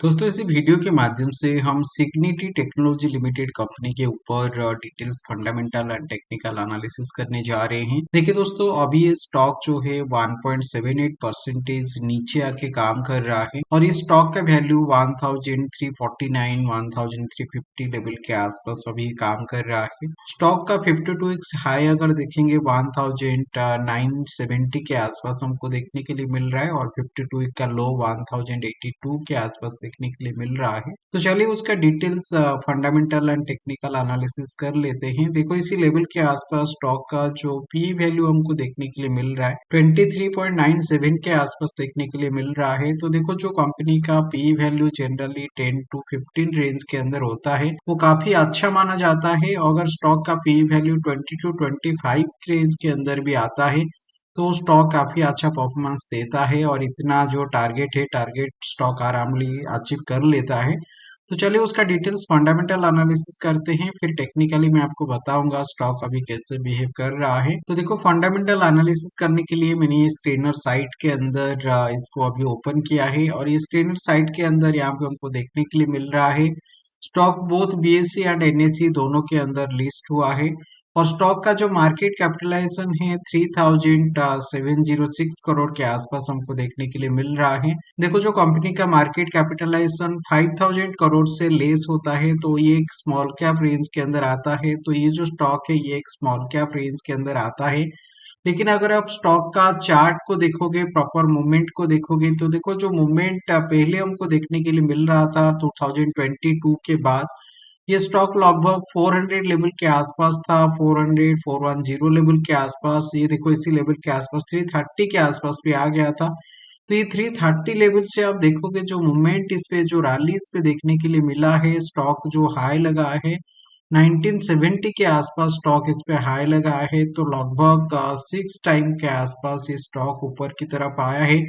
दोस्तों इस वीडियो के माध्यम से हम सिग्निटी टेक्नोलॉजी लिमिटेड कंपनी के ऊपर details fundamental and technical analysis करने जा रहे हैं। देखिए दोस्तों, अभी ये स्टॉक जो है 1.78% नीचे आके काम कर रहा है और इस स्टॉक का वैल्यू 1349 1350 लेवल के आसपास अभी काम कर रहा है। स्टॉक का 52 हाई अगर देखेंगे 1970 के आसपास हमको देखने के लिए मिल रहा है और 52 का लो 1082 के आसपास देखने के लिए मिल रहा है। तो चलिए उसका details fundamental and technical analysis कर लेते हैं। देखो इसी लेवल के आसपास स्टॉक का जो पी वैल्यू हमको देखने के लिए मिल रहा है 23.97 के आसपास देखने के लिए मिल रहा है। तो देखो जो कंपनी का P value generally 10 to 15 range के अंदर होता है वो काफी अच्छा माना जाता है। अगर स्टॉक का पी वैल्यू 20 to 25 रेंज के अंदर भी आता है तो स्टॉक काफी अच्छा परफॉर्मेंस देता है और इतना जो टारगेट है टारगेट स्टॉक आरामली अचीव कर लेता है। तो चलिए उसका डिटेल्स फंडामेंटल एनालिसिस करते हैं, फिर टेक्निकली मैं आपको बताऊंगा स्टॉक अभी कैसे बिहेव कर रहा है। तो देखो फंडामेंटल एनालिसिस करने के लिए मैंने ये स्क्रीनर साइट के अंदर इसको अभी ओपन किया है और ये स्क्रीनर साइट के अंदर यहाँ पे हमको देखने के लिए मिल रहा है stock both BSc and NSC दोनों के अंदर लिस्ट हुआ है और स्टॉक का जो मार्केट कैपिटलाइजेशन है 3706 करोड़ के आसपास हमको देखने के लिए मिल रहा है। देखो जो कंपनी का मार्केट कैपिटलाइजेशन 5000 करोड़ से लेस होता है तो ये एक स्मॉल कैप रेंज के अंदर आता है। तो ये जो स्टॉक है ये एक स्मॉल कैप रेंज के अंदर आता है। लेकिन अगर आप स्टॉक का चार्ट को देखोगे, प्रॉपर मूवमेंट को देखोगे तो देखो जो मूवमेंट पहले हमको देखने के लिए मिल रहा था 2022 के बाद ये स्टॉक लगभग 400 लेवल के आसपास था। 400 410 लेवल के आसपास, ये देखो इसी लेवल के आसपास 330 के आसपास भी आ गया था। तो ये 330 लेवल से आप देखोगे जो मूवमेंट इस पे जो रैली इस पे देखने के लिए मिला है, स्टॉक जो हाई लगा है 1970 के आसपास स्टॉक इस पे हाई लगा है। तो लगभग 6 टाइम के आसपास ये स्टॉक ऊपर की तरफ आया है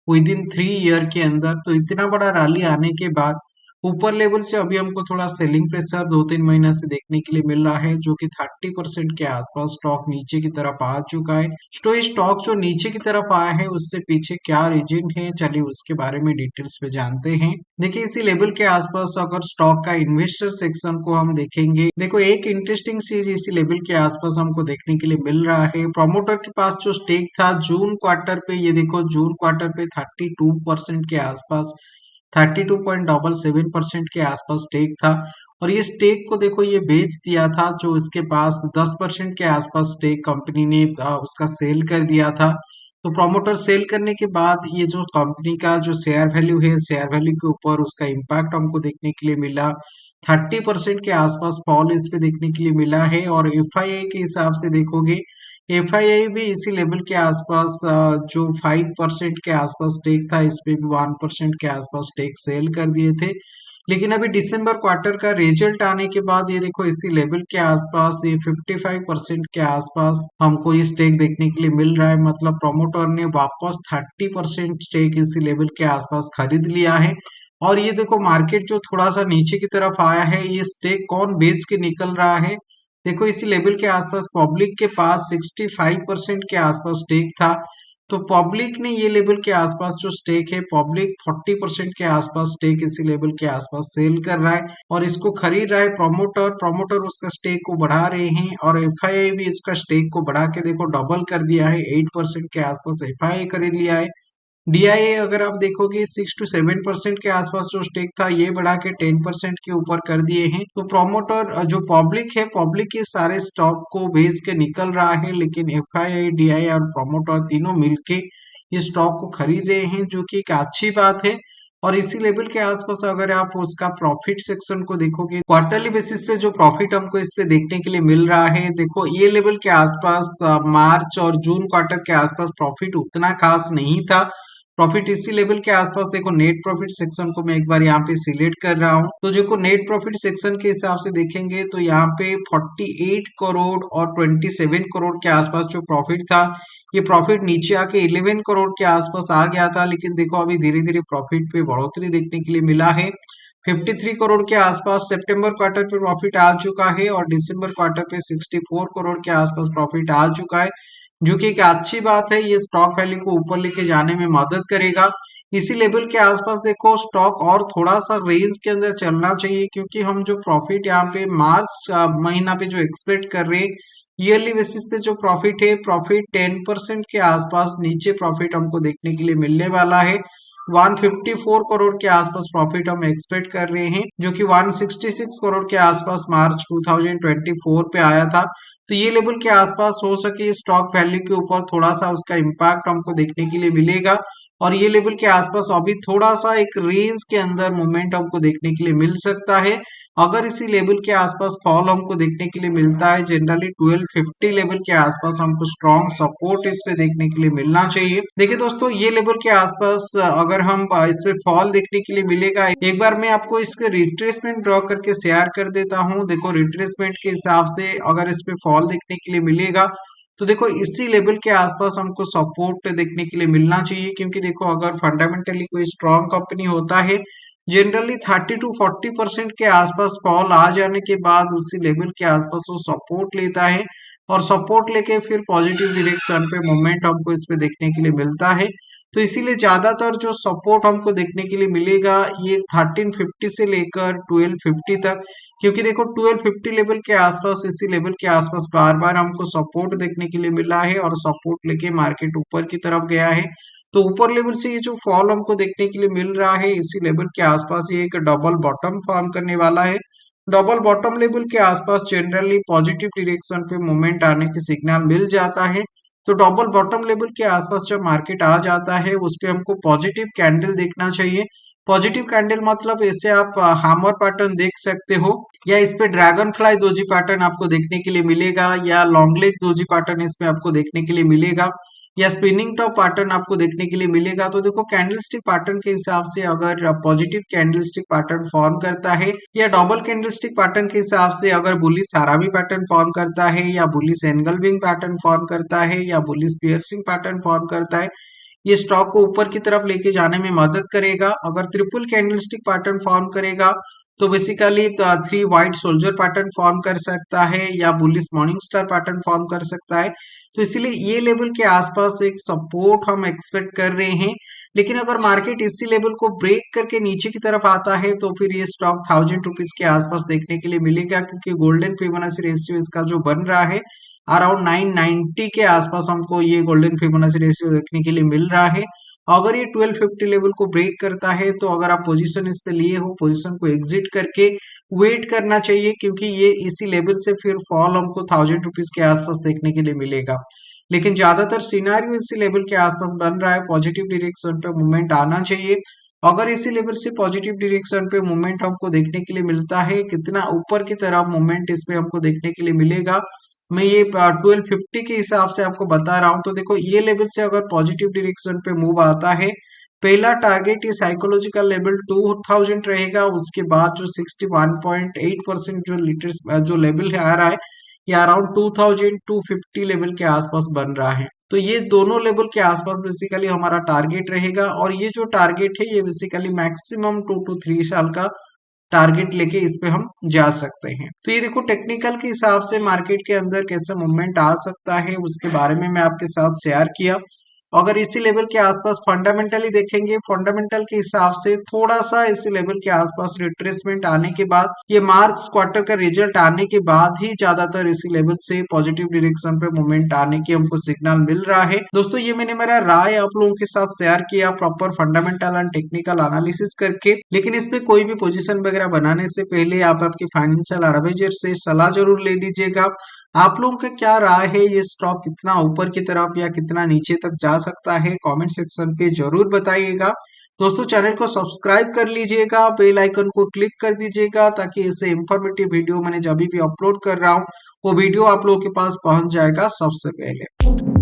विद इन 3 ईयर के अंदर। तो इतना बड़ा रैली आने के बाद ऊपर लेवल से अभी हमको थोड़ा सेलिंग प्रेशर 2-3 महीना से देखने के लिए मिल रहा है जो कि 30% के आसपास स्टॉक नीचे की तरफ आ चुका है। तो ये स्टॉक जो नीचे की तरफ आया है उससे पीछे क्या रीजन है, चलिए उसके बारे में डिटेल्स पे जानते हैं। देखिए इसी लेवल के आसपास अगर स्टॉक का इन्वेस्टर सेक्शन को हम देखेंगे, देखो एक इंटरेस्टिंग चीज इसी लेवल के आसपास हमको देखने के लिए मिल रहा है। प्रमोटर के पास जो स्टेक था जून क्वार्टर पे, ये देखो जून क्वार्टर पे 32% के आसपास 32.77% के आसपास स्टेक था और ये स्टेक को देखो ये बेच दिया था। जो इसके पास 10% के आसपास स्टेक कंपनी ने उसका सेल कर दिया था। तो प्रोमोटर सेल करने के बाद ये जो कंपनी का जो शेयर वैल्यू है, शेयर वैल्यू के ऊपर उसका इम्पैक्ट हमको देखने के लिए मिला। 30% के आसपास फॉल इस पे देखने के लिए मिला है और एफआईआई के हिसाब से देखोगे एफआईआई भी इसी लेवल के आसपास जो 5% के आसपास स्टेक था इस पे भी 1% के आसपास स्टेक सेल कर दिए थे। लेकिन अभी दिसंबर क्वार्टर का रिजल्ट आने के बाद ये देखो इसी लेवल के आसपास ये 55% के आसपास हमको ये स्टेक देखने के लिए मिल रहा है। मतलब प्रोमोटर ने वापस 30% स्टेक इसी लेवल के आसपास खरीद लिया है। और ये देखो मार्केट जो थोड़ा सा नीचे की तरफ आया है, ये स्टेक कौन बेच के निकल रहा है, देखो इसी लेवल के आसपास पब्लिक के पास 65% के आसपास स्टेक था। तो पब्लिक ने ये लेवल के आसपास जो स्टेक है, पब्लिक 40% के आसपास स्टेक इसी लेवल के आसपास सेल कर रहा है और इसको खरीद रहा है प्रमोटर। प्रमोटर उसका स्टेक को बढ़ा रहे हैं और एफआईआई भी इसका स्टेक को बढ़ा के देखो डबल कर दिया है। 8% के आसपास एफआईआई खरीद लिया है। डीआईए अगर आप देखोगे 6 to 7% के आसपास जो स्टेक था ये बढ़ा के 10% के ऊपर कर दिए हैं। तो प्रोमोटर जो पब्लिक है, पब्लिक के सारे स्टॉक को बेच के निकल रहा है, लेकिन एफआईआई डीआईए और प्रोमोटर तीनों मिलके इस स्टॉक को खरीद रहे हैं जो कि एक अच्छी बात है। और इसी लेवल के आसपास अगर आप उसका प्रॉफिट सेक्शन को देखोगे, क्वार्टरली बेसिस पे जो प्रॉफिट हमको इस पे देखने के लिए मिल रहा है, देखो ये लेवल के आसपास मार्च और जून क्वार्टर के आसपास प्रॉफिट उतना खास नहीं था। प्रॉफिट इसी लेवल के आसपास देखो नेट प्रॉफिट सेक्शन को मैं एक बार यहाँ पे सिलेक्ट कर रहा हूँ। तो देखो नेट प्रॉफिट सेक्शन के हिसाब से देखेंगे तो यहाँ पे 48 करोड़ और 27 करोड़ के आसपास जो प्रॉफिट था, ये प्रॉफिट नीचे आके 11 करोड़ के आसपास आ गया था। लेकिन देखो अभी धीरे धीरे प्रॉफिट पे बढ़ोतरी देखने के लिए मिला है। 53 करोड़ के आसपास सितंबर क्वार्टर पे प्रॉफिट आ चुका है और दिसंबर क्वार्टर पे 64 करोड़ के आसपास प्रॉफिट आ चुका है, जो कि एक अच्छी बात है। ये स्टॉक वैल्यू को ऊपर लेके जाने में मदद करेगा इसी लेवल के आसपास देखो स्टॉक और थोड़ा सा रेंज के अंदर चलना चाहिए, क्योंकि हम जो प्रॉफिट यहाँ पे मार्च महीना पे जो एक्सपेक्ट कर रहे हैं, ईयरली बेसिस पे जो प्रॉफिट है, प्रॉफिट 10% के आसपास नीचे प्रॉफिट हमको देखने के लिए मिलने वाला है। 154 करोड़ के आसपास प्रॉफिट हम एक्सपेक्ट कर रहे हैं, जो कि 166 करोड़ के आसपास मार्च 2024 पे आया था। तो ये लेवल के आसपास हो सके स्टॉक वैल्यू के ऊपर थोड़ा सा उसका इम्पैक्ट हमको देखने के लिए मिलेगा, और ये लेवल के आसपास अभी थोड़ा सा एक रेंज के अंदर मूवमेंट हमको देखने के लिए मिल सकता है। अगर इसी लेवल के आसपास फॉल हमको देखने के लिए मिलता है, जनरली 1250 लेवल के आसपास हमको स्ट्रॉन्ग सपोर्ट इस पे देखने के लिए मिलना चाहिए। देखिए दोस्तों, ये लेवल के आसपास अगर हम इस पे फॉल देखने के लिए मिलेगा, एक बार मैं आपको इसके रिट्रेसमेंट ड्रॉ करके शेयर कर देता हूँ। देखो रिट्रेसमेंट के हिसाब से अगर इस पे फॉल देखने के लिए मिलेगा, तो देखो इसी लेवल के आसपास हमको सपोर्ट देखने के लिए मिलना चाहिए, क्योंकि देखो अगर फंडामेंटली कोई स्ट्रॉन्ग कंपनी होता है, जनरली 30 to 40% के आसपास फॉल आ जाने के बाद उसी लेवल के आसपास वो सपोर्ट लेता है, और सपोर्ट लेके फिर पॉजिटिव डायरेक्शन पे मूवमेंट हमको इस पे देखने के लिए मिलता है। तो इसीलिए ज्यादातर जो सपोर्ट हमको देखने के लिए मिलेगा, ये 1350 से लेकर 1250 तक, क्योंकि देखो 1250 लेवल के आसपास, इसी लेवल के आसपास बार बार हमको सपोर्ट देखने के लिए मिला है, और सपोर्ट लेके मार्केट ऊपर की तरफ गया है। तो ऊपर लेवल से ये जो फॉल हमको देखने के लिए मिल रहा है, इसी लेवल के आसपास ये एक डबल बॉटम फॉर्म करने वाला है। डबल बॉटम लेवल के आसपास जनरली पॉजिटिव डायरेक्शन पे मूवमेंट आने की सिग्नल मिल जाता है। तो डबल बॉटम लेवल के आसपास जब मार्केट आ जाता है, उस पे हमको पॉजिटिव कैंडल देखना चाहिए। पॉजिटिव कैंडल मतलब ऐसे आप हैमर पैटर्न देख सकते हो, या इस पे ड्रैगन फ्लाई दोजी पैटर्न आपको देखने के लिए मिलेगा, या लॉन्ग लेग दोजी पैटर्न इसमें आपको देखने के लिए मिलेगा, या स्पिनिंग टॉप पैटर्न आपको देखने के लिए मिलेगा। तो देखो कैंडलस्टिक पैटर्न के हिसाब से अगर पॉजिटिव कैंडलस्टिक पैटर्न फॉर्म करता है, या डबल कैंडलस्टिक पैटर्न के हिसाब से अगर बुलिश सारावी पैटर्न फॉर्म करता है, या बुलिश एंगलविंग पैटर्न फॉर्म करता है, या बुलिश पियर्सिंग पैटर्न फॉर्म करता है, ये स्टॉक को ऊपर की तरफ लेके जाने में मदद करेगा। अगर ट्रिपल कैंडलस्टिक पैटर्न फॉर्म करेगा, तो basically 3 white soldier pattern form कर सकता है, या bullish morning star pattern form कर सकता है। तो इसीलिए ये लेवल के आसपास एक सपोर्ट हम एक्सपेक्ट कर रहे हैं। लेकिन अगर मार्केट इसी लेवल को ब्रेक करके नीचे की तरफ आता है, तो फिर ये स्टॉक 1000 रुपीज के आसपास देखने के लिए मिलेगा, क्योंकि गोल्डन फिबोनाची रेशियो इसका जो बन रहा है अराउंड 990 के आसपास हमको ये गोल्डन फिबोनाची रेशियो देखने के लिए मिल रहा है। अगर ये 1250 लेवल को ब्रेक करता है, तो अगर आप पोजीशन इस पे लिए हो, पोजीशन को एग्जिट करके वेट करना चाहिए, क्योंकि ये इसी लेवल से फिर फॉल हमको 1000 रुपीज के आसपास देखने के लिए मिलेगा। लेकिन ज्यादातर सिनारियो इसी लेवल के आसपास बन रहा है, पॉजिटिव डायरेक्शन पे मूवमेंट आना चाहिए। अगर इसी लेवल से पॉजिटिव डायरेक्शन पे मूवमेंट हमको देखने के लिए मिलता है, कितना ऊपर की तरफ मूवमेंट इसमें हमको देखने के लिए मिलेगा, मैं ये 1250 के हिसाब से आपको बता रहा हूँ। तो देखो ये लेवल से अगर पॉजिटिव डायरेक्शन पे मूव आता है, पहला टारगेट ये साइकोलॉजिकल लेवल 2000 रहेगा। उसके बाद जो 61.8% जो लीटर्स जो लेवल है आ रहा है, ये अराउंड 2250 लेवल के आसपास बन रहा है। तो ये दोनों लेवल के आसपास बेसिकली हमारा टारगेट रहेगा, और ये जो टारगेट है ये बेसिकली मैक्सिमम 2 to 3 साल का टारगेट लेके इस पे हम जा सकते हैं। तो ये देखो टेक्निकल के हिसाब से मार्केट के अंदर कैसे मूवमेंट आ सकता है, उसके बारे में मैं आपके साथ शेयर किया। अगर इसी लेवल के आसपास फंडामेंटली देखेंगे, फंडामेंटल के हिसाब से थोड़ा सा इसी लेवल के आसपास रिट्रेसमेंट आने के बाद, ये मार्च क्वार्टर का रिजल्ट आने के बाद ही ज्यादातर इसी लेवल से पॉजिटिव डायरेक्शन पे मूवमेंट आने की हमको सिग्नल मिल रहा है। दोस्तों ये मैंने मेरा राय आप लोगों के साथ शेयर किया proper fundamental and technical analysis करके, लेकिन इसमें कोई भी पोजीशन वगैरह बनाने से पहले आप आपके फाइनेंशियल एडवाइजर से सलाह जरूर ले लीजिएगा। आप लोगों का क्या राय है, ये स्टॉक कितना ऊपर की तरफ या कितना नीचे तक जा सकता है, कमेंट सेक्शन पे जरूर बताइएगा। दोस्तों चैनल को सब्सक्राइब कर लीजिएगा, बेल आइकन को क्लिक कर दीजिएगा, ताकि ऐसे इंफॉर्मेटिव वीडियो मैंने जब भी अपलोड कर रहा हूँ, वो वीडियो आप लोगों के पास पहुंच जाएगा सबसे पहले।